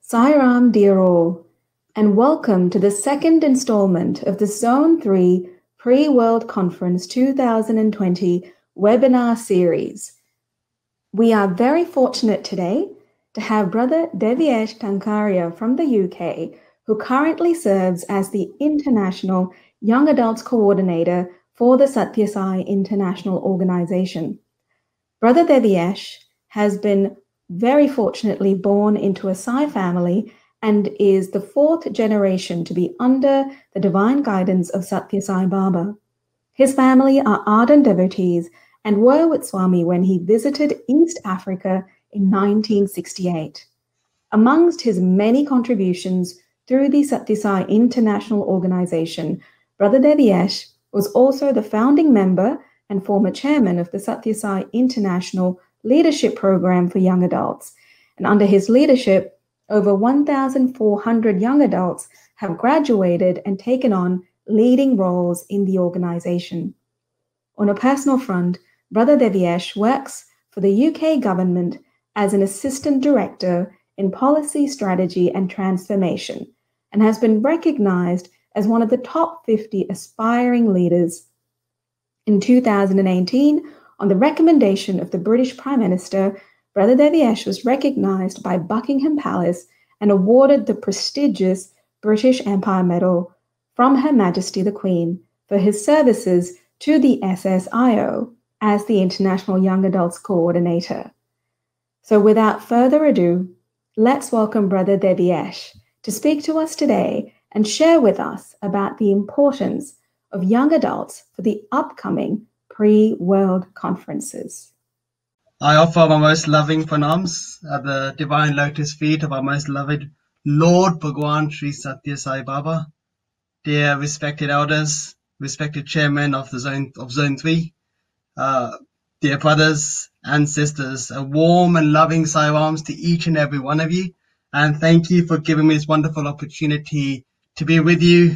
Sai Ram, dear all, and welcome to the second installment of the Zone 3 Pre-World Conference 2020 webinar series. We are very fortunate today to have Brother Deviesh Tankaria from the UK, who currently serves as the International Young Adults Coordinator for the Sathya Sai International Organisation. Brother Deviesh has been very fortunately born into a Sai family and is the fourth generation to be under the divine guidance of Sathya Sai Baba. His family are ardent devotees and were with Swami when he visited East Africa in 1968. Amongst his many contributions through the Sathya Sai International Organisation, Brother Deviesh was also the founding member and former chairman of the Sathya Sai International Leadership Program for Young Adults. And under his leadership, over 1,400 young adults have graduated and taken on leading roles in the organization. On a personal front, Brother Deviesh works for the UK government as an assistant director in policy, strategy and transformation, and has been recognized as one of the top 50 aspiring leaders. In 2018, on the recommendation of the British Prime Minister, Brother Deviesh was recognized by Buckingham Palace and awarded the prestigious British Empire Medal from Her Majesty the Queen for his services to the SSIO as the International Young Adults Coordinator. So without further ado, let's welcome Brother Deviesh to speak to us today and share with us about the importance of young adults for the upcoming pre-world conferences. I offer my most loving pranams at the divine lotus feet of our most loved Lord Bhagwan Sri Sathya Sai Baba, dear respected elders, respected chairman of Zone 3, dear brothers and sisters, a warm and loving salams to each and every one of you, and thank you for giving me this wonderful opportunity to be with you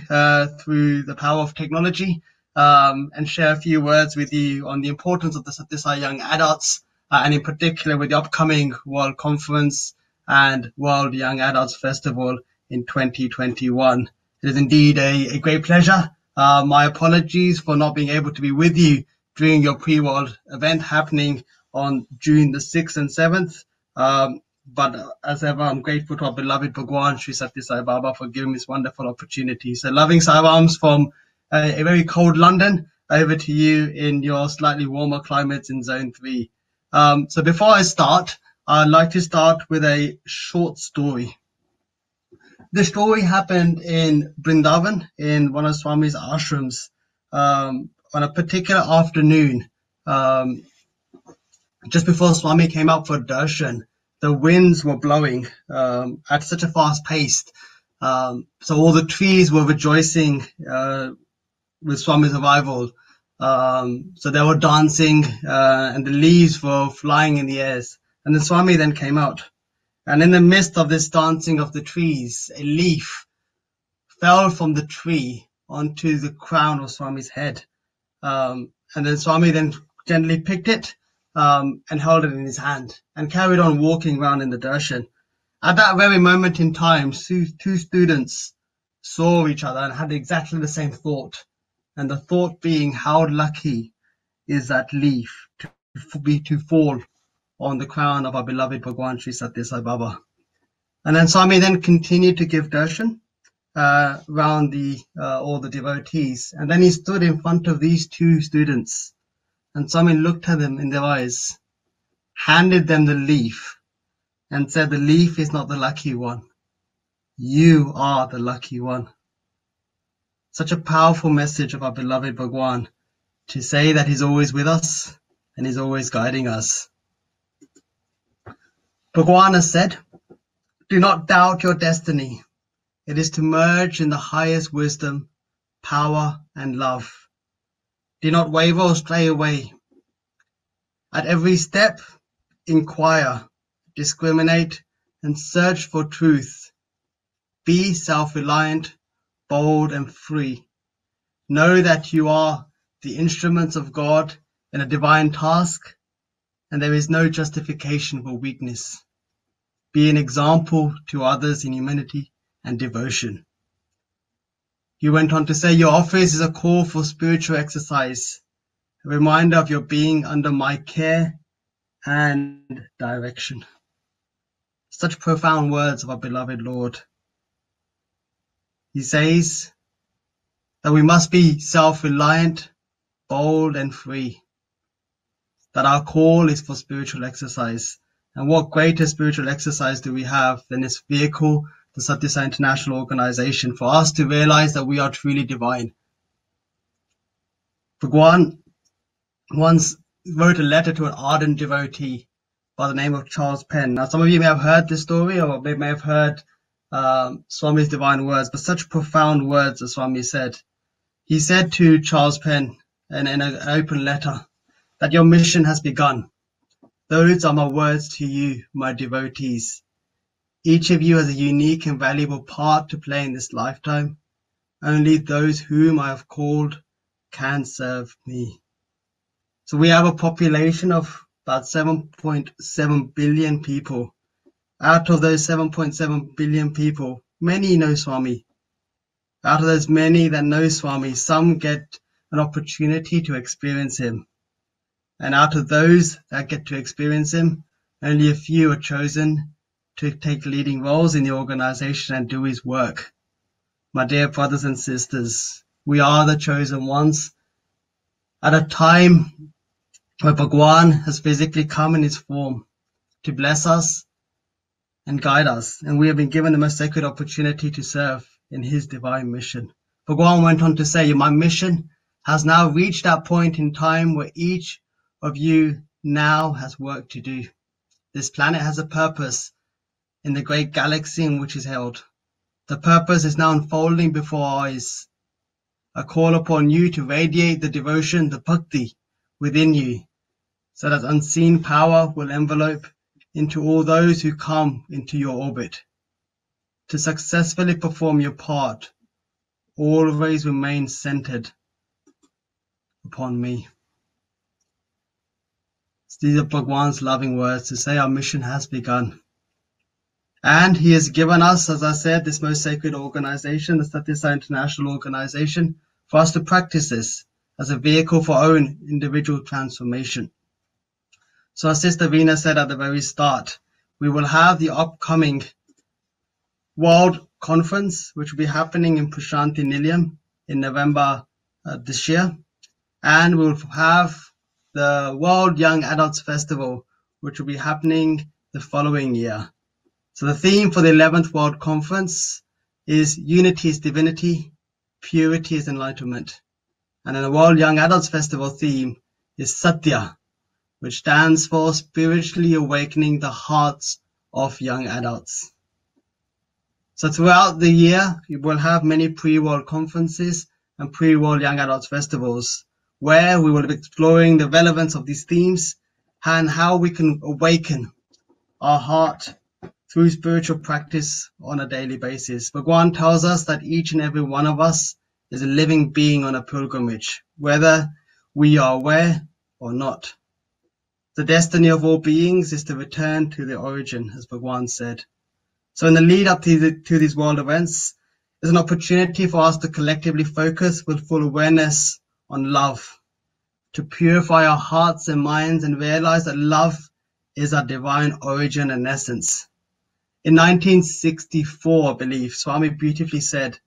through the power of technology and share a few words with you on the importance of the Sathya Sai young adults and in particular with the upcoming World Conference and World Young Adults Festival in 2021. It is indeed a great pleasure. My apologies for not being able to be with you during your pre-world event happening on June the 6th and 7th. But as ever, I'm grateful to our beloved Bhagwan Sri Sathya Sai Baba for giving me this wonderful opportunity. So loving salams from a very cold London over to you in your slightly warmer climates in Zone 3. So before I start, I'd like to start with a short story. The story happened in Vrindavan in one of Swami's ashrams on a particular afternoon. Just before Swami came up for darshan, the winds were blowing at such a fast pace. So all the trees were rejoicing with Swami's arrival. So they were dancing and the leaves were flying in the airs. And the Swami then came out. And in the midst of this dancing of the trees, a leaf fell from the tree onto the crown of Swami's head. And then Swami then gently picked it and held it in his hand and carried on walking around in the darshan. At that very moment in time, two students saw each other and had exactly the same thought. And the thought being, how lucky is that leaf to fall on the crown of our beloved Bhagwan Sri Sathya Sai Baba. And then Swami then continued to give darshan around all the devotees. And then he stood in front of these two students. And Swami looked at them in their eyes, handed them the leaf, and said, the leaf is not the lucky one. You are the lucky one. Such a powerful message of our beloved Bhagwan to say that he's always with us and he's always guiding us. Bhagwan has said, do not doubt your destiny. It is to merge in the highest wisdom, power and love. Do not waver or stray away. At every step, inquire, discriminate, and search for truth. Be self-reliant, bold and free. Know that you are the instruments of God in a divine task, and there is no justification for weakness. be an example to others in humanity and devotion. He went on to say, your office is a call for spiritual exercise, a reminder of your being under my care and direction. Such profound words of our beloved Lord. He says that we must be self-reliant, bold and free, that our call is for spiritual exercise. And what greater spiritual exercise do we have than this vehicle, the Sathya Sai International Organization, for us to realize that we are truly divine. Bhagwan once wrote a letter to an ardent devotee by the name of Charles Penn. Now, some of you may have heard this story, or may have heard Swami's divine words, but such profound words as Swami said. He said to Charles Penn in an open letter that your mission has begun. Those are my words to you, my devotees. Each of you has a unique and valuable part to play in this lifetime. Only those whom I have called can serve me. So we have a population of about 7.7 billion people. Out of those 7.7 billion people, many know Swami. Out of those many that know Swami, some get an opportunity to experience him. And out of those that get to experience him, only a few are chosen to take leading roles in the organization and do his work. My dear brothers and sisters, we are the chosen ones. At a time where Bhagwan has physically come in his form to bless us and guide us, and we have been given the most sacred opportunity to serve in his divine mission. Bhagwan went on to say, my mission has now reached that point in time where each of you now has work to do. This planet has a purpose in the great galaxy in which is held. The purpose is now unfolding before our eyes. I call upon you to radiate the devotion, the bhakti within you, so that unseen power will envelope into all those who come into your orbit. To successfully perform your part, always remain centered upon me. These are Bhagwan's loving words to say our mission has begun. And he has given us, as I said, this most sacred organization, the Sathya Sai International Organization, for us to practice this as a vehicle for our own individual transformation. So as Sister Veena said at the very start, we will have the upcoming World Conference, which will be happening in Prashanti Nilayam in November this year. And we'll have the World Young Adults Festival, which will be happening the following year. So the theme for the 11th World Conference is Unity is Divinity, Purity is Enlightenment. And then the World Young Adults Festival theme is Satya, which stands for Spiritually Awakening the Hearts of Young Adults. So throughout the year, we will have many pre-World Conferences and pre-World Young Adults Festivals, where we will be exploring the relevance of these themes and how we can awaken our heart through spiritual practice on a daily basis. Bhagwan tells us that each and every one of us is a living being on a pilgrimage, whether we are aware or not. The destiny of all beings is to return to the origin, as Bhagwan said. So in the lead up to these world events, is an opportunity for us to collectively focus with full awareness on love, to purify our hearts and minds and realize that love is our divine origin and essence. In 1964, I believe, Swami beautifully said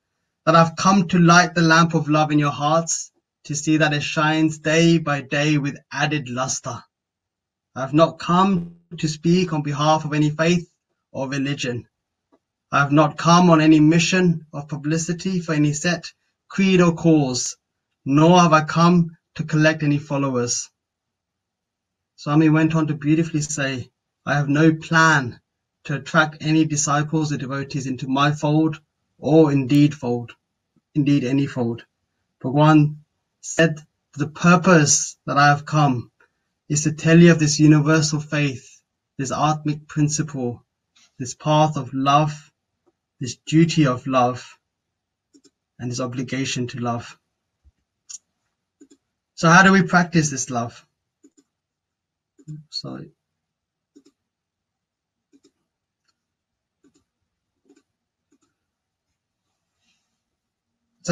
that I've come to light the lamp of love in your hearts to see that it shines day by day with added luster. I have not come to speak on behalf of any faith or religion. I have not come on any mission of publicity for any set creed or cause, nor have I come to collect any followers. Swami went on to beautifully say, I have no plan to attract any disciples or devotees into my fold or indeed any fold. Bhagwan said, the purpose that I have come is to tell you of this universal faith, this Atmic principle, this path of love, this duty of love, and this obligation to love. So how do we practice this love?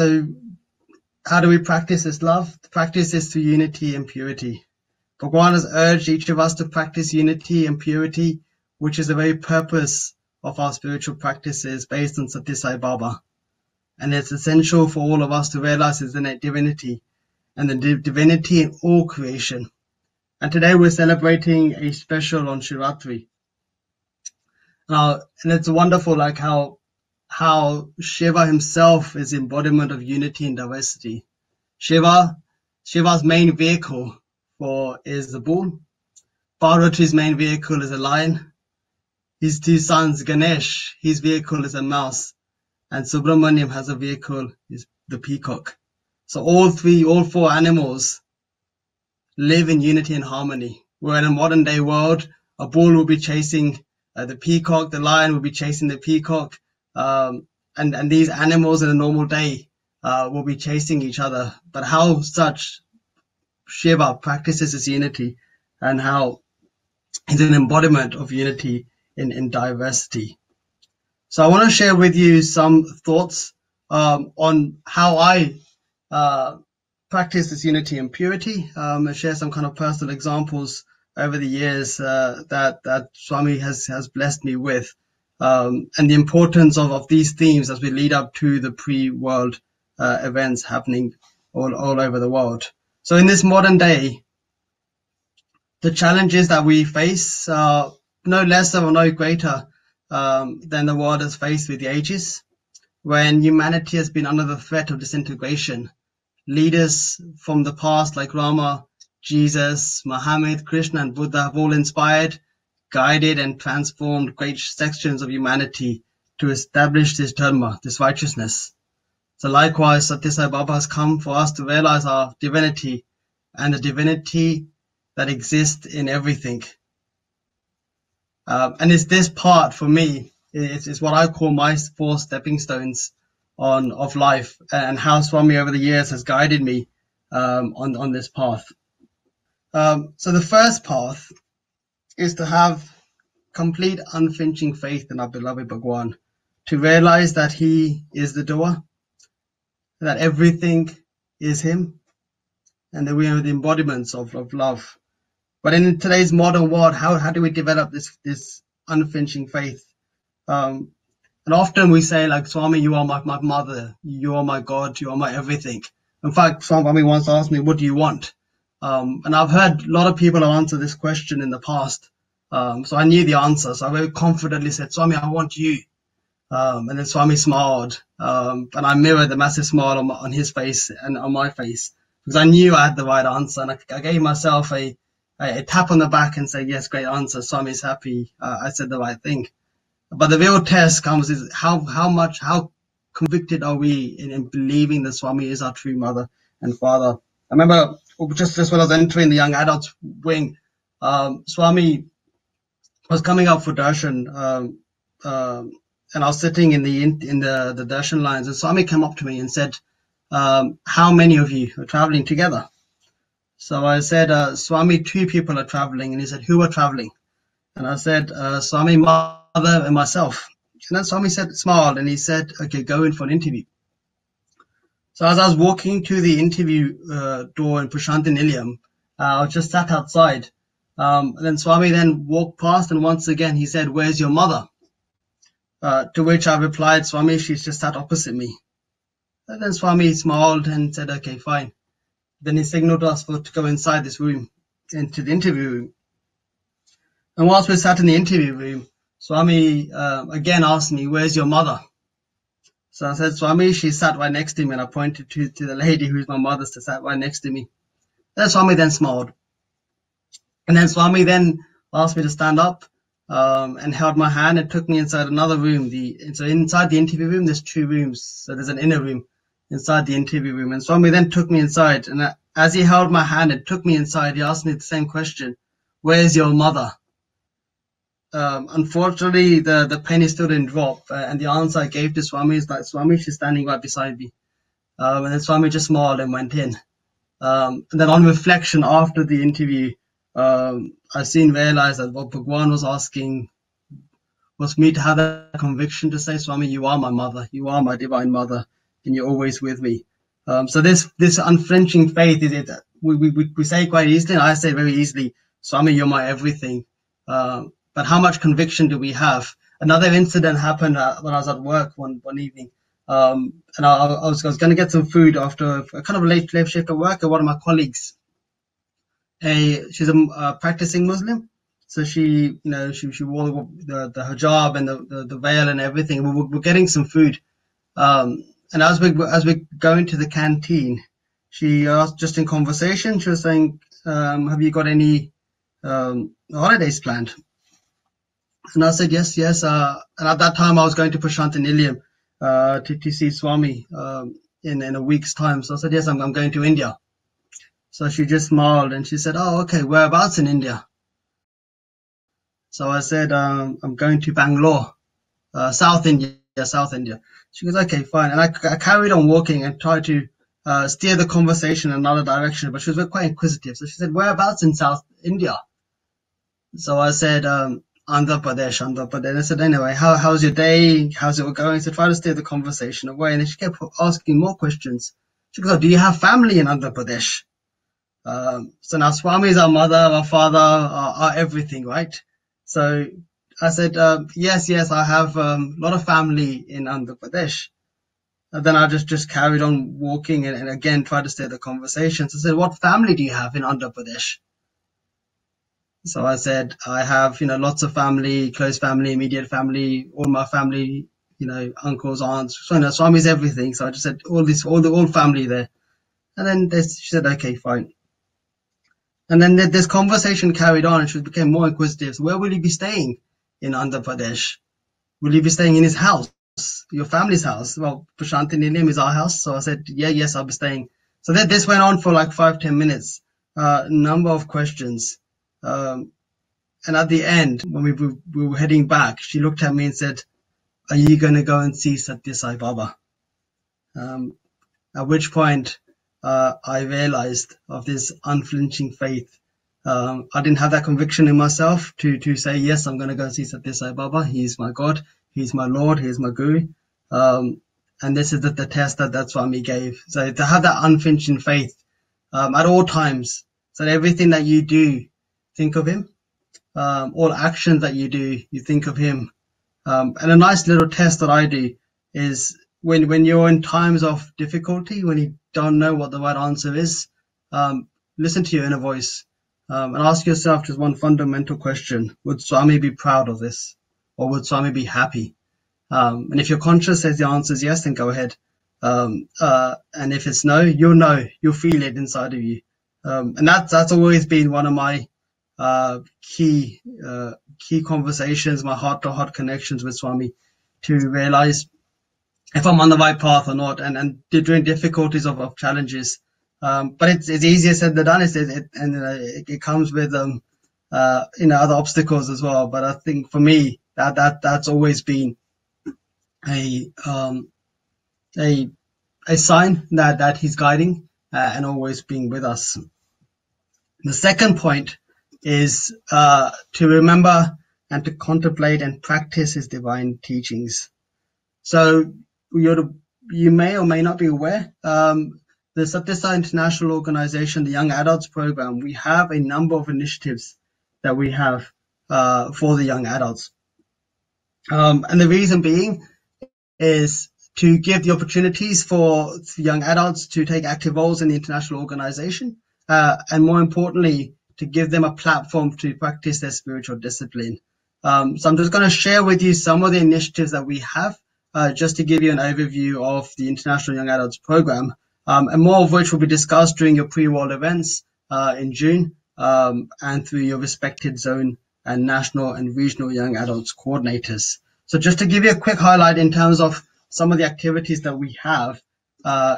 So how do we practice this love? Practice is through unity and purity. Bhagwan has urged each of us to practice unity and purity, which is the very purpose of our spiritual practices based on Sathya Sai Baba. And it's essential for all of us to realize His innate divinity and the divinity in all creation. And today we're celebrating a special on Shivaratri. And it's wonderful, like how Shiva himself is embodiment of unity and diversity. Shiva's main vehicle is the bull. Parvati's main vehicle is a lion. His two sons, Ganesh, his vehicle is a mouse. And Subramaniam has a vehicle, is the peacock. So all four animals live in unity and harmony. Where in a modern day world, a bull will be chasing the peacock, the lion will be chasing the peacock, and these animals in a normal day will be chasing each other. But how such Shiva practices his unity, and how he's an embodiment of unity in diversity. So I want to share with you some thoughts on how I practice this unity and purity, and share some kind of personal examples over the years that Swami has blessed me with, and the importance of these themes as we lead up to the pre-world events happening all over the world. So in this modern day, the challenges that we face are no lesser or no greater than the world has faced with the ages, when humanity has been under the threat of disintegration. Leaders from the past like Rama, Jesus, Muhammad, Krishna, and Buddha have all inspired, guided, and transformed great sections of humanity to establish this dharma, this righteousness. So likewise, Sathya Sai Baba has come for us to realize our divinity and the divinity that exists in everything. And it's this part for me, it's what I call my 4 stepping stones of life, and how Swami over the years has guided me on this path. So the first path is to have complete unflinching faith in our beloved Bhagwan, to realize that he is the doer, that everything is him, and that we are the embodiments of love. But in today's modern world, how do we develop this unflinching faith? And often we say, like, Swami, you are my mother, you are my God, you are my everything. In fact, Swami once asked me, what do you want? And I've heard a lot of people have answered this question in the past. So I knew the answer. So I very confidently said, Swami, I want you. And then Swami smiled. And I mirrored the massive smile on his face and on my face, because I knew I had the right answer. And I gave myself a tap on the back and said, yes, great answer. Swami's happy. I said the right thing. But the real test comes is how convicted are we in believing that Swami is our true mother and father. I remember just when I was entering the young adults wing, Swami was coming up for darshan, and I was sitting in the darshan lines, and Swami came up to me and said, how many of you are traveling together? So I said, Swami, 2 people are traveling. And he said, who are traveling? And I said, Swami, mother and myself. And then Swami smiled, and he said, okay, go in for an interview. So as I was walking to the interview door in Prashanthi Nilayam, I was just sat outside. And then Swami then walked past, and once again he said, where's your mother? To which I replied, Swami, she's just sat opposite me. And then Swami smiled and said, okay, fine. Then he signaled us to go inside this room, into the interview room. And whilst we sat in the interview room, Swami again asked me, where's your mother? So I said, Swami, she sat right next to me, and I pointed to the lady who's my mother, sat right next to me. Then Swami then smiled. And then Swami then asked me to stand up and held my hand and took me inside another room. So inside the interview room, there's 2 rooms. So there's an inner room inside the interview room. And Swami then took me inside. And as he held my hand and took me inside, he asked me the same question, where's your mother? Unfortunately, the penny still didn't drop, and the answer I gave to Swami is like, Swami, she's standing right beside me. And then Swami just smiled and went in. And then on reflection after the interview, I soon realized that what Bhagwan was asking was me to have that conviction to say, Swami, you are my mother, you are my divine mother, and you're always with me. So this unflinching faith is it. We say quite easily, and I say very easily, Swami, you're my everything. But how much conviction do we have? Another incident happened when I was at work one evening, and I was going to get some food after a kind of a late shift at work, and one of my colleagues, she's a practicing Muslim, so she wore the hijab and the veil and everything. We're getting some food, and as we're going to the canteen, she asked, just in conversation, she was saying, "Have you got any holidays planned?" And I said, yes. And at that time, I was going to Prashant Nilayam to see Swami in a week's time. So I said, yes, I'm going to India. So she just smiled and she said, oh, okay, whereabouts in India? So I said, I'm going to Bangalore, South India. She goes, okay, fine. And I carried on walking and tried to steer the conversation in another direction, but she was quite inquisitive. So she said, whereabouts in South India? So I said, Andhra Pradesh. I said, anyway, how's your day? How's it going? So try to steer the conversation away. And then she kept asking more questions. She goes, oh, do you have family in Andhra Pradesh? So now Swami is our mother, our father, our everything, right? So I said, yes, I have a lot of family in Andhra Pradesh. And then I just carried on walking and again tried to steer the conversation. So I said, what family do you have in Andhra Pradesh? So I said, I have, lots of family, close family, immediate family, all my family, uncles, aunts. So, Swami's everything. So I just said, all family there. And then she said, okay, fine. And then this conversation carried on and she became more inquisitive. So where will you be staying in Andhra Pradesh? Will you be staying in his house, your family's house? Well, Prashant Nilayam is our house. So I said, yes, I'll be staying. So this went on for like 5-10 minutes, number of questions. And at the end, when we were heading back, she looked at me and said, are you going to go and see Sathya Sai Baba? At which point, I realized of this unflinching faith. I didn't have that conviction in myself to say, yes, I'm going to go and see Sathya Sai Baba. He's my God. He's my Lord. He's my Guru. And this is the test that Swami gave. So to have that unflinching faith, at all times, so that everything that you do, think of him. All actions that you do, you think of him. And a nice little test that I do is when you're in times of difficulty, when you don't know what the right answer is, listen to your inner voice and ask yourself just one fundamental question. Would Swami be proud of this? Or would Swami be happy? And if your conscience says the answer is yes, then go ahead. And if it's no, you'll feel it inside of you. And that's always been one of my key conversations, my heart-to-heart connections with Swami, to realize if I'm on the right path or not, and during difficulties of challenges. But it's easier said than done. It comes with other obstacles as well. But I think for me that's always been a sign that he's guiding and always being with us. The second point is to remember and to contemplate and practice his divine teachings. So you may or may not be aware, the Sathya Sai International Organization, the Young Adults Program, we have a number of initiatives that we have for the young adults. And the reason being is to give the opportunities for young adults to take active roles in the international organization, and more importantly, to give them a platform to practice their spiritual discipline. So I'm just going to share with you some of the initiatives that we have, just to give you an overview of the International Young Adults Program, and more of which will be discussed during your pre-world events in June, and through your respected zone and national and regional young adults coordinators. So just to give you a quick highlight in terms of some of the activities that we have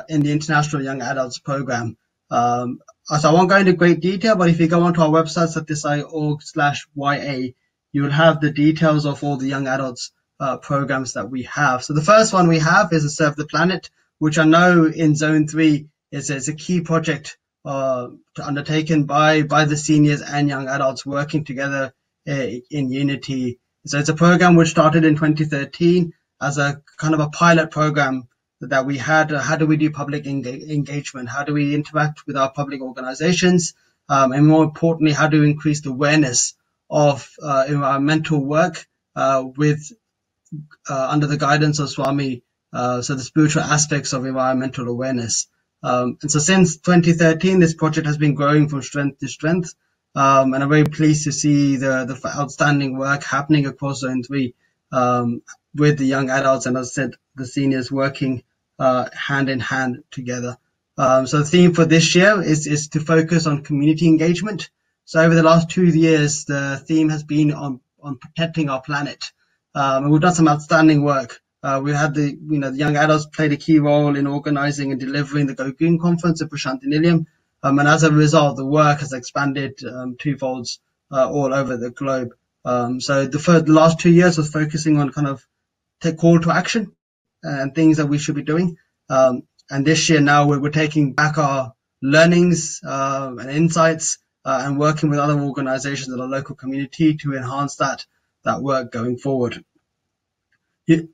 in the International Young Adults Program. So I won't go into great detail, but if you go onto our website, sathya.org/YA, you will have the details of all the young adults programs that we have. So the first one we have is Serve the Planet, which I know in Zone 3 is a key project undertaken by the seniors and young adults working together in unity. So it's a program which started in 2013 as a kind of a pilot program that we had. How do we do public engagement? How do we interact with our public organizations? And more importantly, how do we increase the awareness of environmental work with under the guidance of Swami, so the spiritual aspects of environmental awareness. And so since 2013, this project has been growing from strength to strength. And I'm very pleased to see the outstanding work happening across Zone 3 with the young adults and, as I said, the seniors working hand in hand together. So the theme for this year is to focus on community engagement. So over the last 2 years, the theme has been on protecting our planet. And we've done some outstanding work. We had the young adults played a key role in organizing and delivering the Go Green conference at Prasanthi Nilayam. And as a result, the work has expanded twofolds all over the globe. So the last 2 years was focusing on kind of take call to action and things that we should be doing. And this year now we're taking back our learnings and insights and working with other organizations in the local community to enhance that work going forward.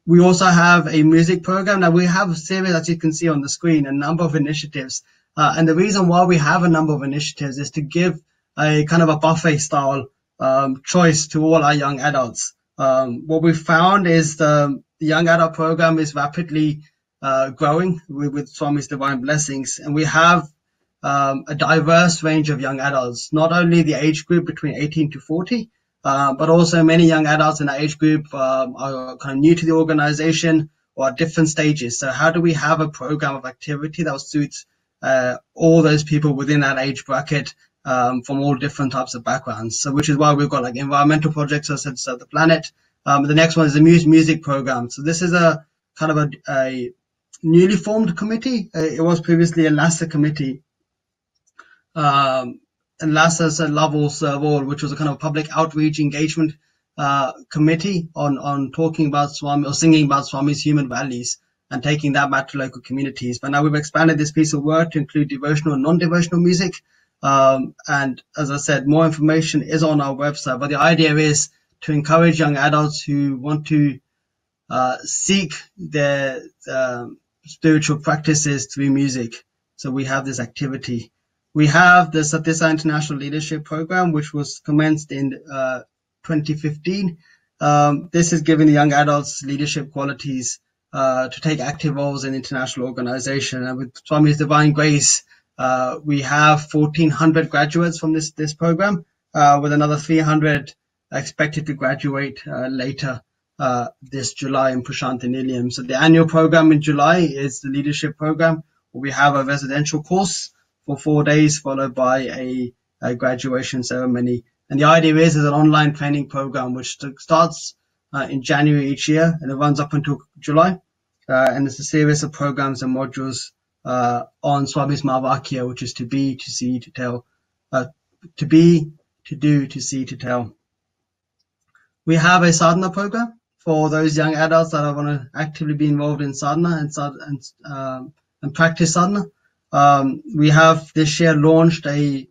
We also have a music program. Now we have a series, as you can see on the screen, a number of initiatives. And the reason why we have a number of initiatives is to give a kind of a buffet style choice to all our young adults. What we've found is the young adult program is rapidly growing with Swami's divine blessings. And we have a diverse range of young adults, not only the age group between 18 to 40, but also many young adults in that age group are kind of new to the organization or at different stages. So how do we have a program of activity that will suit all those people within that age bracket from all different types of backgrounds? So which is why we've got like environmental projects, as I said, Serve the Planet. The next one is the Muse music program. So this is a kind of a newly formed committee. It was previously a LASA committee. And LASA said Love All, Serve All, which was a kind of public outreach engagement committee on talking about Swami or singing about Swami's human values and taking that back to local communities. But now we've expanded this piece of work to include devotional and non-devotional music. And as I said, more information is on our website. But the idea is to encourage young adults who want to seek their spiritual practices through music. So we have this activity. We have the Sathya Sai International Leadership Program, which was commenced in 2015. This is giving the young adults leadership qualities to take active roles in international organization. And with Swami's divine grace, we have 1,400 graduates from this program, with another 300 expected to graduate later this July in Prasanthi Nilayam. So the annual program in July is the leadership program, where we have a residential course for 4 days, followed by a graduation ceremony. And the idea is an online training program which starts in January each year and it runs up until July. And it's a series of programs and modules on Swami's Mahavakya, which is to be, to see, to tell. To be, to do, to see, to tell. We have a sadhana program for those young adults that want to actively be involved in sadhana and practice sadhana. We have this year launched a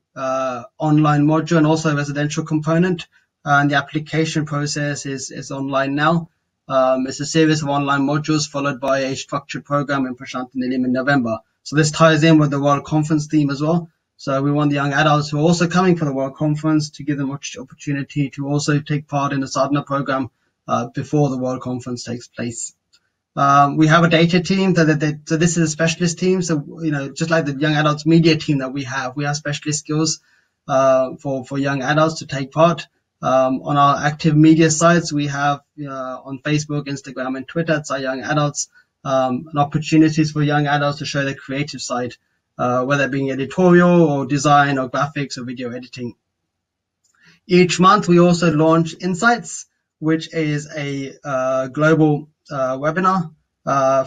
online module and also a residential component, and the application process is online now. It's a series of online modules followed by a structured program in Prasanthi Nilayam in November. So this ties in with the World Conference theme as well. So we want the young adults who are also coming for the World Conference to give them opportunity to also take part in the sadhana program before the World Conference takes place. We have a data team. So this is a specialist team. So, just like the young adults media team that we have specialist skills for young adults to take part. On our active media sites, we have on Facebook, Instagram, and Twitter, it's our young adults, and opportunities for young adults to show their creative side, whether it being editorial or design or graphics or video editing. Each month, we also launch Insights, which is a global webinar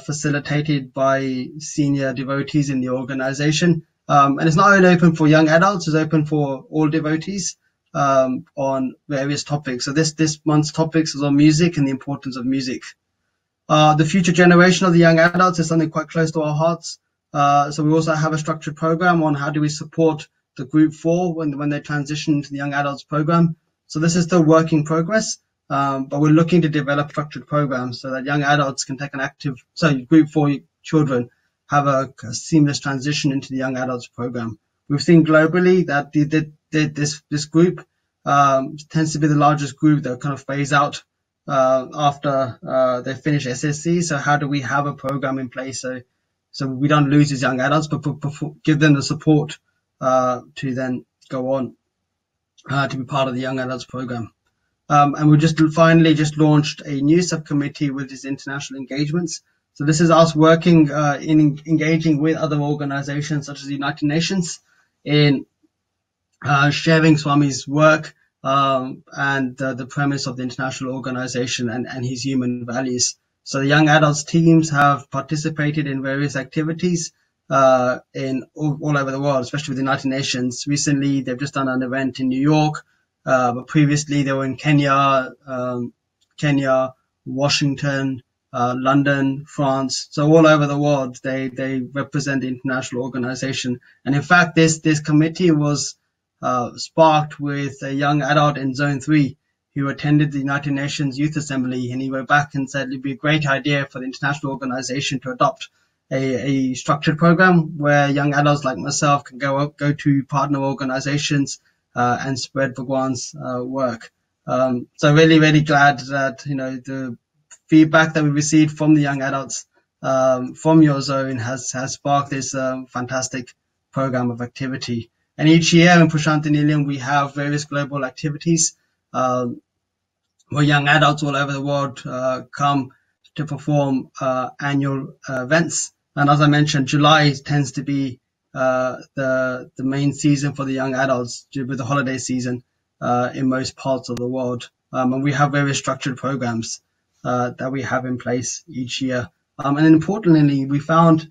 facilitated by senior devotees in the organization. And it's not only open for young adults, it's open for all devotees on various topics. So this month's topics is on music and the importance of music. The future generation of the young adults is something quite close to our hearts. So we also have a structured program on how do we support the group 4 when they transition to the young adults program. So this is still work in progress. But we're looking to develop structured programs so that young adults can take group 4 children have a seamless transition into the young adults program. We've seen globally that this group tends to be the largest group that kind of phase out after they finish SSC. So how do we have a program in place so we don't lose these young adults, but give them the support to then go on to be part of the young adults program. And we finally launched a new subcommittee with these international engagements. So this is us working in engaging with other organizations such as the United Nations in sharing Swami's work and the premise of the international organization and his human values. So the young adults teams have participated in various activities in all over the world, especially with the United Nations. Recently, they've just done an event in New York, but previously they were in Kenya, Washington, London, France. So all over the world, they represent the international organization. And in fact, this committee was sparked with a young adult in Zone 3 who attended the United Nations Youth Assembly, and he went back and said it'd be a great idea for the international organization to adopt a structured program where young adults like myself can go to partner organizations and spread Bhagwan's work. So really glad that the feedback that we received from the young adults from your zone has sparked this fantastic program of activity. And each year in Prashant Nilayam, we have various global activities where young adults all over the world come to perform annual events. And as I mentioned, July tends to be the main season for the young adults with the holiday season in most parts of the world. And we have various structured programs that we have in place each year. And importantly, we found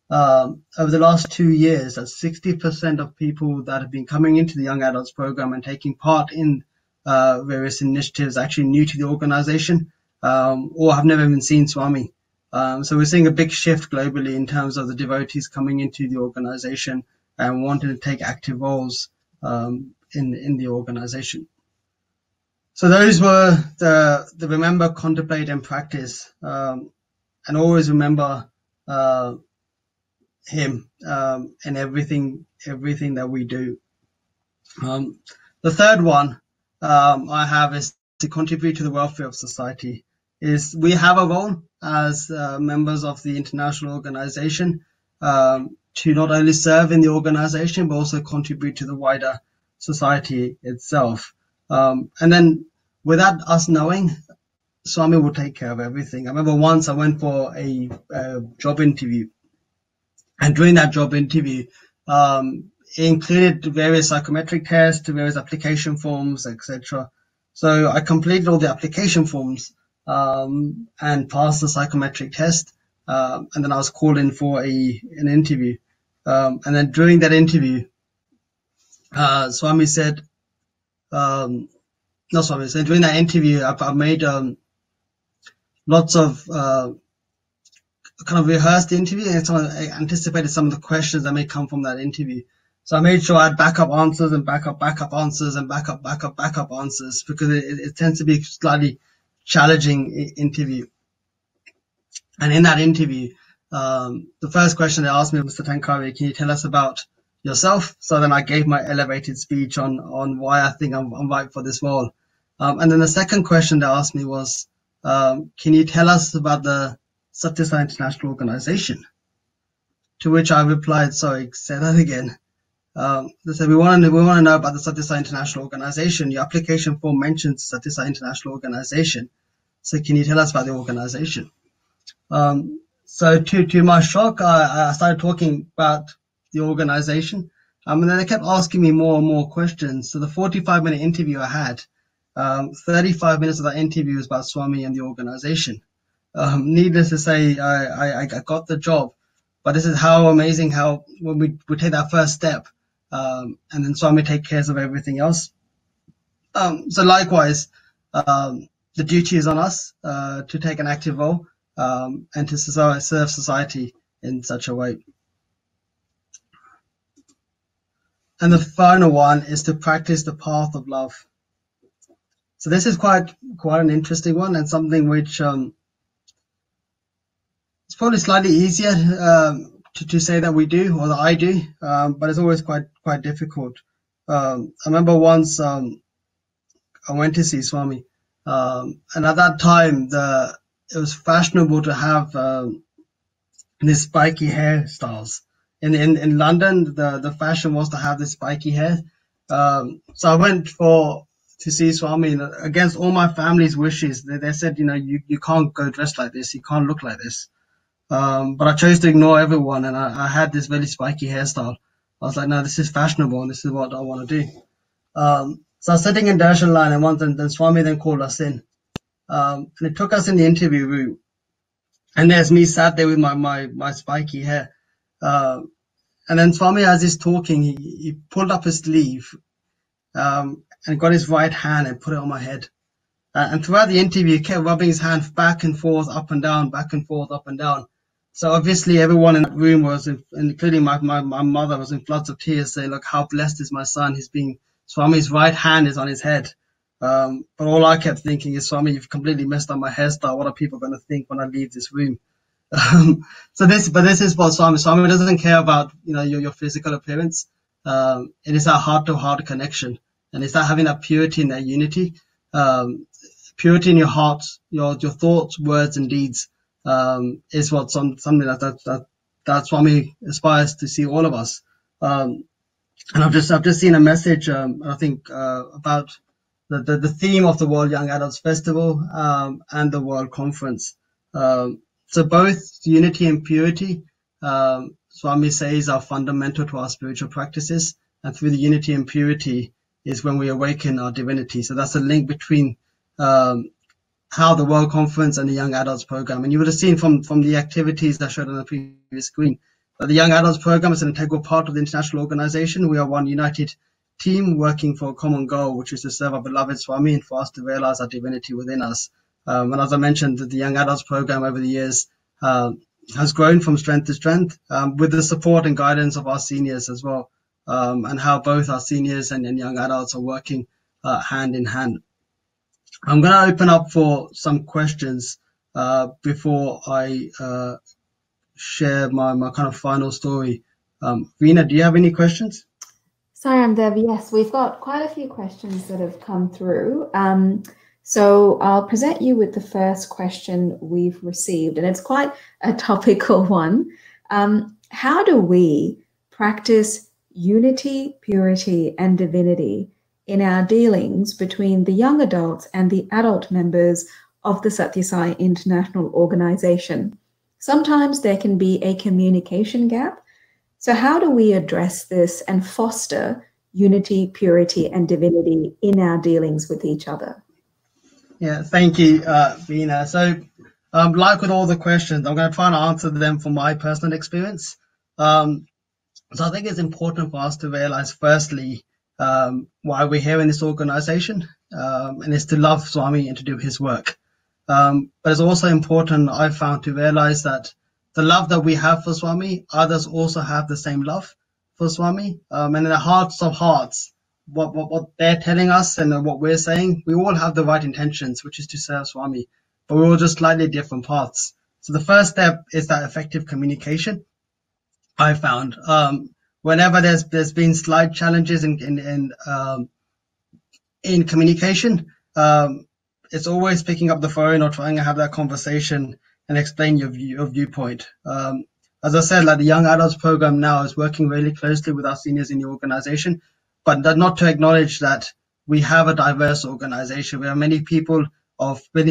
over the last 2 years that 60% of people that have been coming into the young adults program and taking part in various initiatives actually new to the organization or have never even seen Swami. So we're seeing a big shift globally in terms of the devotees coming into the organization and wanting to take active roles in the organization. So those were the remember, contemplate, and practice, and always remember him in everything that we do. The third one I have is to contribute to the welfare of society. We have a role as members of the international organization to not only serve in the organization but also contribute to the wider society itself. And then without us knowing, Swami will take care of everything. I remember once I went for a job interview, and during that job interview, it included various psychometric tests, various application forms, etc. So I completed all the application forms and passed the psychometric test, and then I was called in for an interview. And then during that interview, Swami said, during that interview, I've made lots of kind of rehearsed the interview, and I anticipated some of the questions that may come from that interview. So I made sure I had backup answers and backup answers and backup answers, because it tends to be a slightly challenging interview. And in that interview, the first question they asked me, Mr. Tankaria, can you tell us about yourself? So then I gave my elevated speech on why I think I'm right for this role. And then the second question they asked me was, can you tell us about the Sathya Sai International Organization? To which I replied, sorry, say that again. They said, we want to know about the Sathya Sai International Organization. Your application form mentions Sathya Sai International Organization. So can you tell us about the organization? So to my shock, I started talking about the organization. And then they kept asking me more and more questions. So the 45-minute interview I had, 35 minutes of that interview was about Swami and the organization. Needless to say, I got the job. But this is how amazing how when we take that first step, and then Swami take care of everything else. So likewise, the duty is on us to take an active role and to serve society in such a way. And the final one is to practice the path of love. So this is quite an interesting one, and something which It's probably slightly easier to say that we do, or that I do, but it's always quite difficult. I remember once I went to see Swami, and at that time it was fashionable to have these spiky hairstyles. In London, the fashion was to have this spiky hair. So I went to see Swami, and against all my family's wishes. They said, you can't go dressed like this, you can't look like this. But I chose to ignore everyone, and I had this very spiky hairstyle. I was like, no, this is fashionable, and this is what I want to do. So I was sitting in darshan line, and then Swami then called us in. And it took us in the interview room. And there's me sat there with my spiky hair. And then Swami, as he's talking, he pulled up his sleeve and got his right hand and put it on my head. And throughout the interview, he kept rubbing his hand back and forth, up and down, back and forth, up and down. So obviously everyone in the room was, including my mother, was in floods of tears, saying, look, how blessed is my son. Swami's right hand is on his head. But all I kept thinking is, Swami, you've completely messed up my hairstyle. What are people going to think when I leave this room? But this is what Swami doesn't care about, your physical appearance. It is that heart-to-heart connection, and it's that having that purity and that unity, purity in your heart, your thoughts, words, and deeds, is what something that Swami aspires to see all of us. And I've just seen a message, I think, about the theme of the World Young Adults Festival and the World Conference. So both unity and purity, Swami says, are fundamental to our spiritual practices, and through the unity and purity is when we awaken our divinity. So that's a link between how the World Conference and the Young Adults Program. And you would have seen from the activities that I showed on the previous screen that the Young Adults Program is an integral part of the international organization. We are one united team working for a common goal, which is to serve our beloved Swami and for us to realize our divinity within us. And as I mentioned, the Young Adults Program over the years has grown from strength to strength with the support and guidance of our seniors as well, and how both our seniors and young adults are working hand in hand. I'm going to open up for some questions before I share my kind of final story. Veena, do you have any questions? Sorry, Dev. Yes, we've got quite a few questions that have come through. So I'll present you with the first question we've received, and it's quite a topical one. How do we practice unity, purity, and divinity in our dealings between the young adults and the adult members of the Sathya Sai International Organization? Sometimes there can be a communication gap. So how do we address this and foster unity, purity, and divinity in our dealings with each other? Yeah, thank you, Veena. So, like with all the questions, I'm going to try and answer them from my personal experience. So I think it's important for us to realize, firstly, why we're here in this organization, and it's to love Swami and to do his work. But it's also important, I've found, to realize that the love that we have for Swami, others also have the same love for Swami. And in the hearts of hearts, what they're telling us and what we're saying, we all have the right intentions, which is to serve Swami, but we're all just slightly different paths. So the first step is that effective communication. I found whenever there's been slight challenges in communication, it's always picking up the phone or trying to have that conversation and explain your viewpoint. As I said, like the Young Adults Program now is working really closely with our seniors in the organization, but not to acknowledge that we have a diverse organization. We have many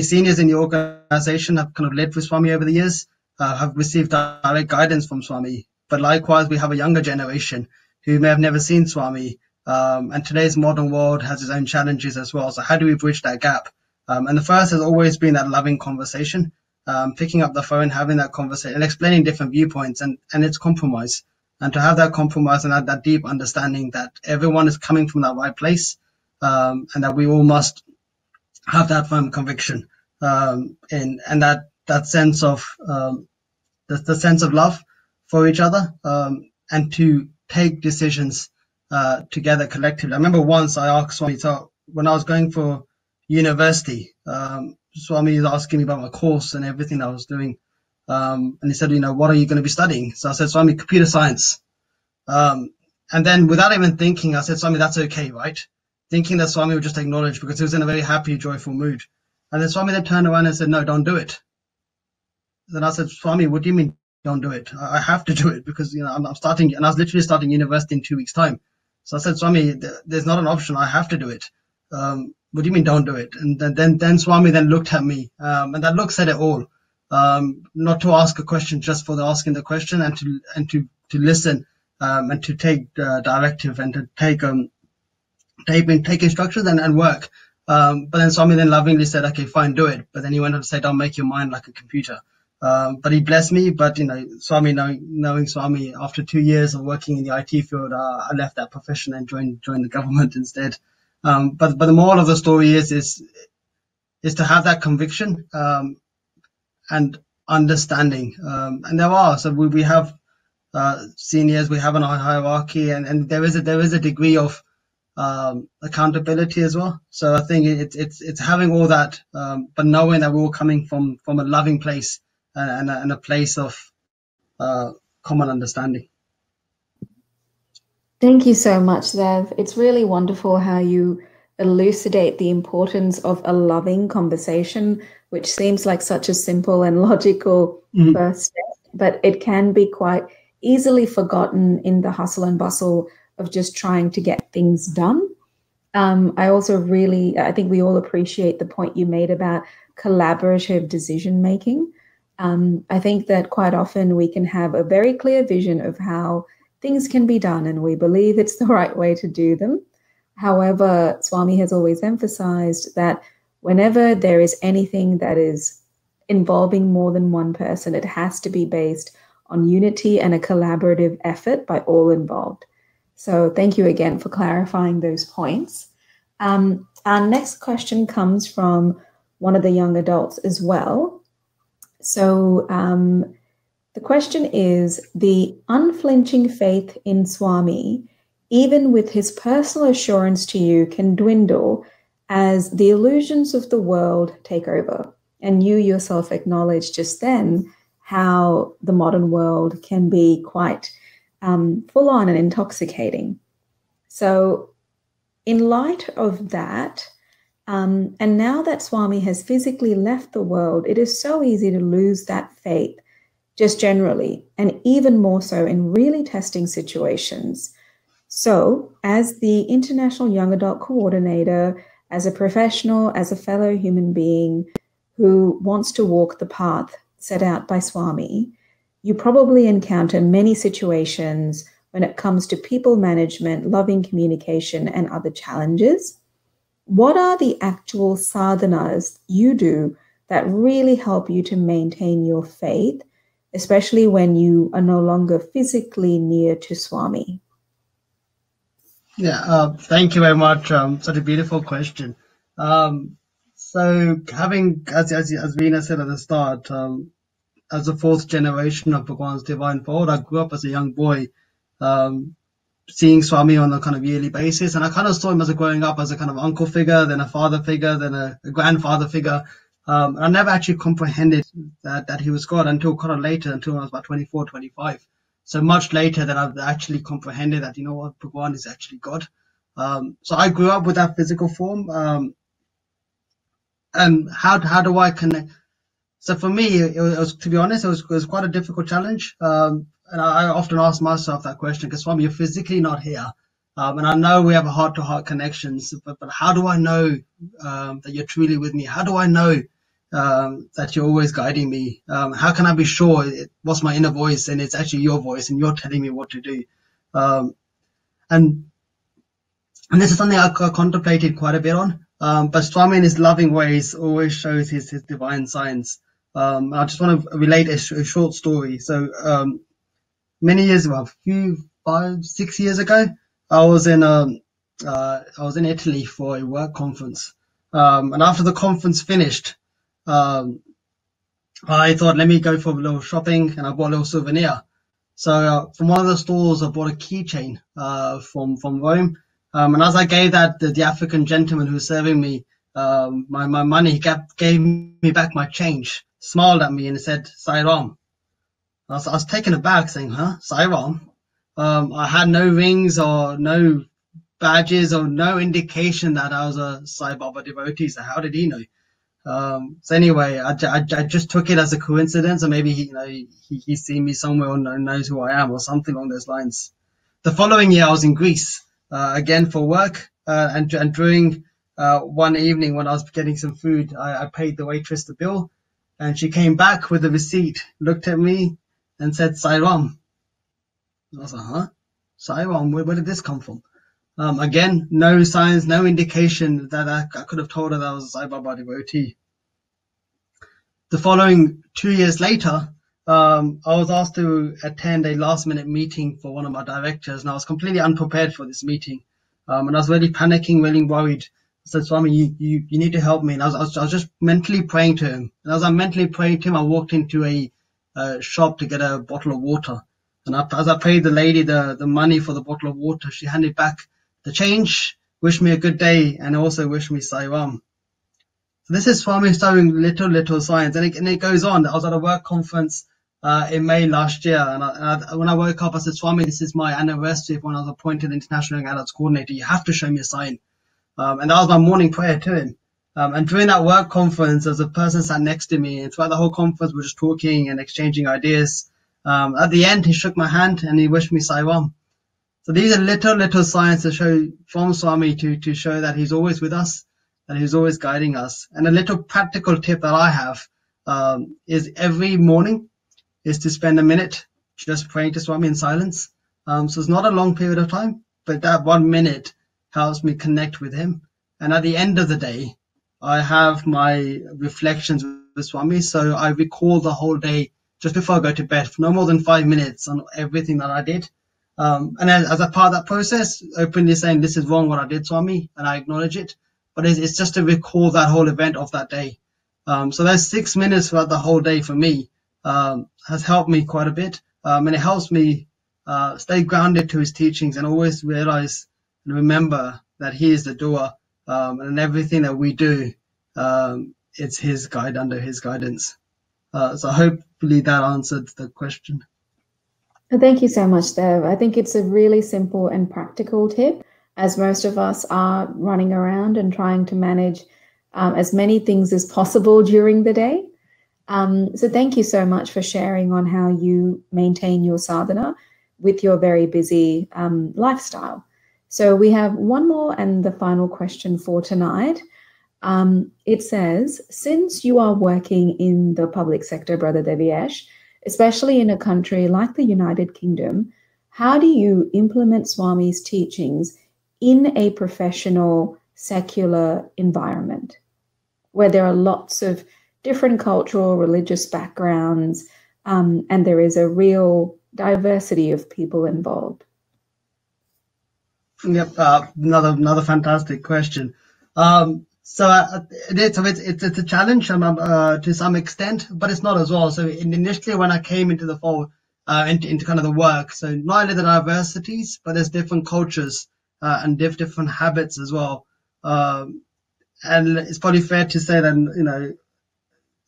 seniors in the organization have kind of led with Swami over the years, have received direct guidance from Swami. But likewise, we have a younger generation who may have never seen Swami. And today's modern world has its own challenges as well. So how do we bridge that gap? And the first has always been that loving conversation, picking up the phone, having that conversation and explaining different viewpoints and its compromise. And to have that compromise and have that deep understanding that everyone is coming from that right place, and that we all must have that firm conviction, and that sense of the sense of love for each other, and to take decisions together collectively. I remember once I asked Swami, so when I was going for university, Swami was asking me about my course and everything I was doing. And he said, what are you going to be studying? So I said, Swami, computer science. And then without even thinking, I said, Swami, that's okay, right? Thinking that Swami would just acknowledge, because he was in a very happy, joyful mood. And then Swami then turned around and said, no, don't do it. Then I said, Swami, what do you mean don't do it? I have to do it because, I'm starting, and I was literally starting university in 2 weeks' time. So I said, Swami, there's not an option. I have to do it. What do you mean don't do it? And then Swami then looked at me, and that look said it all. Not to ask a question just for the asking the question, and to listen, and to take directive, and to take instructions and work. But then Swami then lovingly said, okay, fine, do it. But then he went on to say, don't make your mind like a computer. But he blessed me. But Swami, knowing Swami, after 2 years of working in the IT field, I left that profession and joined the government instead. But the moral of the story is to have that conviction, and understanding. And there are, so we have seniors, we have an hierarchy, and there is a degree of accountability as well. So I think it's having all that, but knowing that we're all coming from a loving place, and a place of common understanding. Thank you so much, Dev. It's really wonderful how you elucidate the importance of a loving conversation, which seems like such a simple and logical first step, but it can be quite easily forgotten in the hustle and bustle of just trying to get things done. I think we all appreciate the point you made about collaborative decision making. I think that quite often we can have a very clear vision of how things can be done, and we believe it's the right way to do them. However, Swami has always emphasized that whenever there is anything that is involving more than one person, it has to be based on unity and a collaborative effort by all involved. So thank you again for clarifying those points. Our next question comes from one of the young adults as well. So the question is, the unflinching faith in Swami, even with his personal assurance to you, can dwindle as the illusions of the world take over. And you yourself acknowledged just then how the modern world can be quite full on and intoxicating. So in light of that, and now that Swami has physically left the world, it is so easy to lose that faith just generally, and even more so in really testing situations. So as the International Young Adult Coordinator, as a professional, as a fellow human being who wants to walk the path set out by Swami, you probably encounter many situations when it comes to people management, loving communication, and other challenges. What are the actual sadhanas you do that really help you to maintain your faith, especially when you are no longer physically near to Swami? Yeah, thank you very much. Such a beautiful question. So having, as Veena said at the start, as a fourth generation of Bhagwan's divine fold, I grew up as a young boy, seeing Swami on a kind of yearly basis, and I kind of saw him as growing up as a kind of uncle figure, then a father figure, then a grandfather figure. I never actually comprehended that he was God until kind of later, until I was about 24, 25. So much later than I've actually comprehended that, Bhagwan is actually God. So I grew up with that physical form. And how do I connect? So for me, it was, to be honest, it was quite a difficult challenge. And I often ask myself that question, because Swami, you're physically not here. And I know we have a heart-to-heart connections, but how do I know that you're truly with me? How do I know that you're always guiding me? How can I be sure it was my inner voice and it's actually your voice and you're telling me what to do? And this is something I contemplated quite a bit on. But Swami in his loving ways always shows his divine signs. I just want to relate a short story. So many years ago, 5-6 years ago, I was in Italy for a work conference. And after the conference finished, I thought, let me go for a little shopping, and I bought a little souvenir. So from one of the stores, I bought a keychain from Rome. And as I gave that, the African gentleman who was serving me my money, he gave me back my change. smiled at me and said, Sai Ram. I was taken aback, saying, huh? Sai Ram? I had no rings or no badges or no indication that I was a Sai Baba devotee. So how did he know? So anyway, I just took it as a coincidence, or maybe he's seen me somewhere or knows who I am, or something along those lines. The following year, I was in Greece again for work, and during one evening when I was getting some food, I paid the waitress the bill, and she came back with a receipt, looked at me, and said, Sai Ram. I was like, huh? Sai Ram? Where did this come from? Again, no signs, no indication that I could have told her that I was a Sai Baba devotee. The following 2 years later, I was asked to attend a last-minute meeting for one of my directors, and I was completely unprepared for this meeting. And I was really panicking, really worried. I said, Swami, you need to help me. And I was just mentally praying to him. And as I'm mentally praying to him, I walked into a shop to get a bottle of water. And as I paid the lady the money for the bottle of water, she handed back the change, wished me a good day, and also wished me Sai Ram. So this is Swami showing little signs, and it goes on. I was at a work conference in May last year, and when I woke up, I said, Swami, this is my anniversary of when I was appointed International Young Adults Coordinator. You have to show me a sign. And that was my morning prayer to him. And during that work conference, as a person sat next to me, and throughout the whole conference, we were just talking and exchanging ideas. At the end, he shook my hand and he wished me Sai Ram. So these are little signs to show from Swami to show that he's always with us, that he's always guiding us. And a little practical tip that I have is every morning is to spend a minute just praying to Swami in silence. So it's not a long period of time, but that 1 minute helps me connect with him. And at the end of the day, I have my reflections with Swami. So I recall the whole day just before I go to bed for no more than 5 minutes on everything that I did. And as a part of that process, openly saying, this is wrong what I did, Swami, and I acknowledge it. But it's just to recall that whole event of that day. So those 6 minutes throughout the whole day for me has helped me quite a bit. And it helps me stay grounded to his teachings and always realize and remember that he is the doer. And everything that we do, it's his guide, under his guidance. So hopefully that answered the question. Thank you so much, Dev. I think it's a really simple and practical tip, as most of us are running around and trying to manage as many things as possible during the day. So thank you so much for sharing on how you maintain your sadhana with your very busy lifestyle. So we have one more and the final question for tonight. It says, since you are working in the public sector, Brother Deviesh, especially in a country like the United Kingdom, how do you implement Swami's teachings in a professional, secular environment where there are lots of different cultural, religious backgrounds, and there is a real diversity of people involved? Yep, another fantastic question. It's a challenge to some extent, but it's not as well. So initially, when I came into the fold, into kind of the work, so not only the diversities, but there's different cultures and different habits as well. And it's probably fair to say that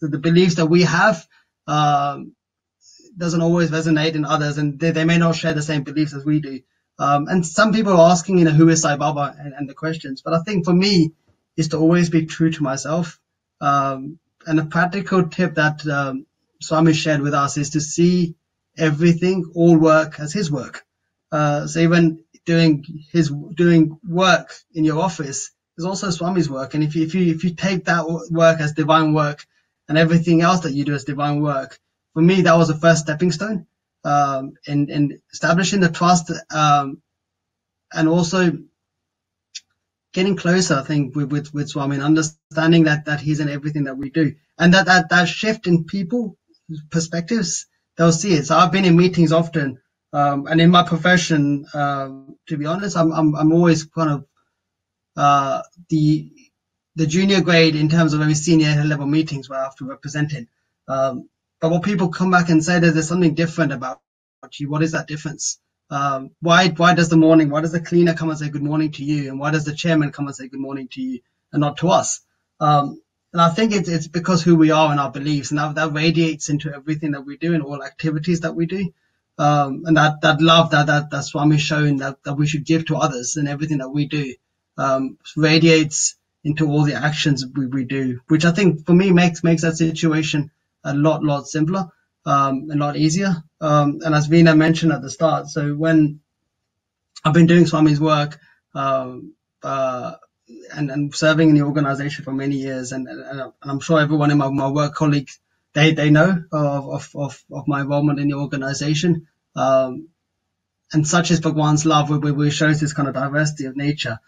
the beliefs that we have doesn't always resonate in others, and they may not share the same beliefs as we do. And some people are asking, who is Sai Baba, and the questions. But I think for me, is to always be true to myself. And a practical tip that Swami shared with us is to see everything, all work, as his work. So even doing work in your office is also Swami's work. And if you take that work as divine work and everything else that you do as divine work, for me, that was the first stepping stone in establishing the trust and also getting closer, I think, with Swami and understanding that he's in everything that we do. And that shift in people perspectives, they'll see it. So I've been in meetings often, and in my profession, to be honest, I'm always kind of the junior grade in terms of very senior level meetings where I have to represent it. But what people come back and say, there's something different about you. What is that difference? Why does the cleaner come and say good morning to you, and why does the chairman come and say good morning to you and not to us? And I think it's because who we are and our beliefs, and that radiates into everything that we do and all activities that we do. And that love that Swami's shown that we should give to others and everything that we do radiates into all the actions we do, which I think for me makes that situation a lot simpler, a lot easier. And as Veena mentioned at the start, so when I've been doing Swami's work, and serving in the organization for many years, and I'm sure everyone in my work colleagues, they know of my involvement in the organization. And such is Bhagwan's love, where we shows this kind of diversity of nature.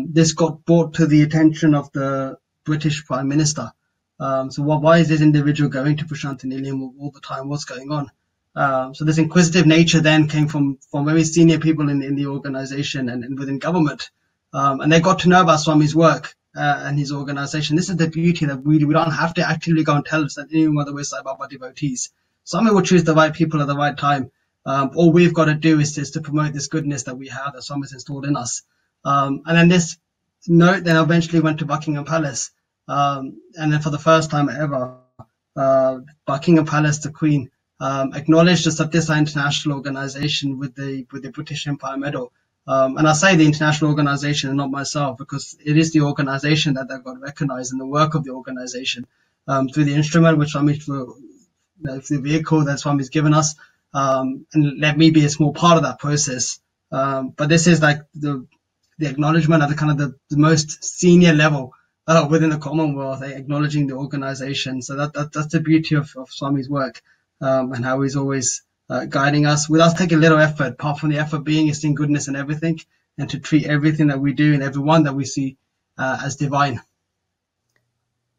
This got brought to the attention of the British Prime Minister. So why is this individual going to Prasanthi Nilayam all the time? What's going on? So this inquisitive nature then came from very senior people in the organization and within government. And they got to know about Swami's work and his organization. This is the beauty, that we don't have to actively go and tell us that anyone that we're Sai Baba devotees. Swami will choose the right people at the right time. All we've got to do is to promote this goodness that we have, that Swami's installed in us. And then this note then eventually went to Buckingham Palace. And then for the first time ever, Buckingham Palace, the Queen, acknowledged the Sathya Sai International Organisation with the British Empire Medal. And I say the international organization and not myself, because it is the organization that got recognized, and the work of the organization through the instrument which Swami, through the vehicle that Swami's given us, and let me be a small part of that process. But this is like the acknowledgement at the kind of the most senior level within the Commonwealth, acknowledging the organization. So that's the beauty of Swami's work, and how he's always guiding us without taking little effort, apart from the effort being seeing goodness in everything, and to treat everything that we do and everyone that we see as divine.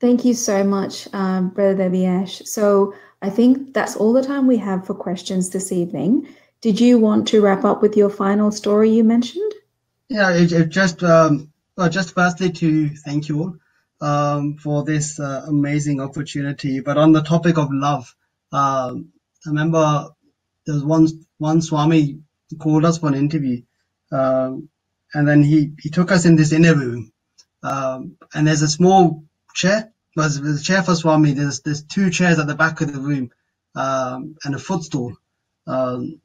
Thank you so much, Brother Deviesh. So I think that's all the time we have for questions this evening. Did you want to wrap up with your final story you mentioned? Yeah, just firstly to thank you all for this amazing opportunity. But on the topic of love, I remember there was one Swami called us for an interview, and then he took us in this inner room, and there's a small chair. There's a chair for Swami. There's two chairs at the back of the room, and a footstool. And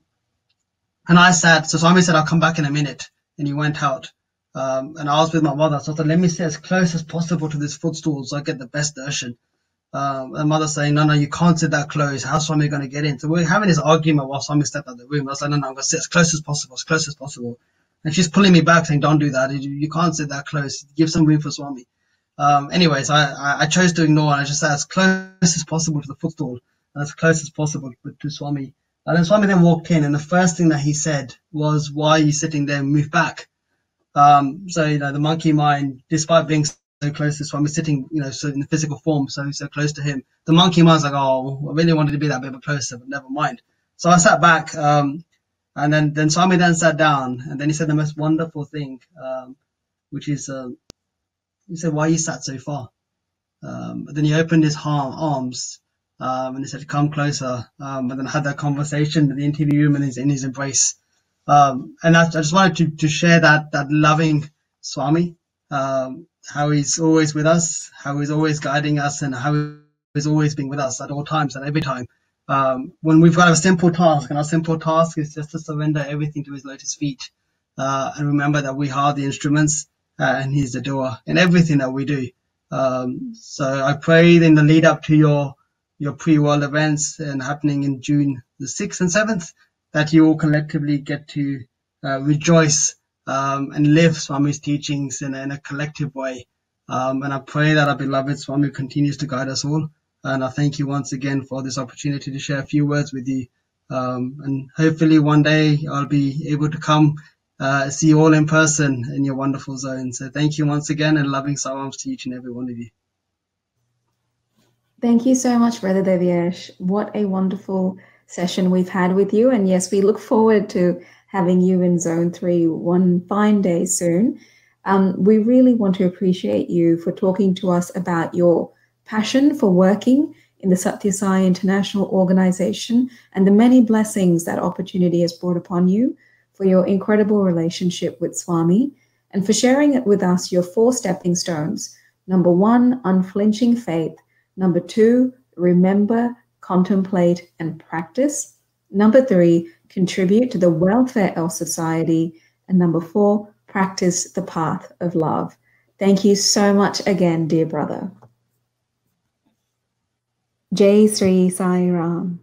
I sat. So Swami said, "I'll come back in a minute," and he went out. And I was with my mother, so I thought, let me sit as close as possible to this footstool so I get the best darshan. And mother saying, no, you can't sit that close. How's Swami going to get in? So we're having this argument while Swami stepped out of the room. I was like, no, I'm going to sit as close as possible. And she's pulling me back saying, don't do that. You can't sit that close. Give some room for Swami. Anyways, I chose to ignore, and I just sat as close as possible to the footstool and as close as possible to Swami. And then Swami then walked in, and the first thing that he said was, why are you sitting there? Move back. So, the monkey mind, despite being so close to Swami, sitting, so in the physical form, so close to him, the monkey mind's like, oh, I really wanted to be that bit closer, but never mind. So I sat back, and then Swami then sat down, and then he said the most wonderful thing, which is, he said, why you sat so far? Then he opened his arms, and he said, come closer, and then had that conversation in the interview room and in his embrace. And I just wanted to share that loving Swami, how he's always with us, how he's always guiding us, and how he's always been with us at all times and every time. When we've got a simple task, and our simple task is just to surrender everything to his lotus feet, and remember that we are the instruments, and he's the doer in everything that we do. So I pray in the lead up to your pre-world events and happening in June the 6th and 7th, that you all collectively get to rejoice and live Swami's teachings in a collective way. And I pray that our beloved Swami continues to guide us all. And I thank you once again for this opportunity to share a few words with you. And hopefully one day I'll be able to come see you all in person in your wonderful zone. So thank you once again, and loving salams to each and every one of you. Thank you so much, Brother Deviesh. What a wonderful session we've had with you. And yes, we look forward to having you in Zone 3 one fine day soon. We really want to appreciate you for talking to us about your passion for working in the Sathya Sai International Organisation and the many blessings that opportunity has brought upon you, for your incredible relationship with Swami, and for sharing it with us your 4 stepping stones Number 1, unflinching faith. Number 2, remember, contemplate, and practice. Number 3, contribute to the welfare of society. And number 4, practice the path of love. Thank you so much again, dear brother. Jai Sri Sai Ram.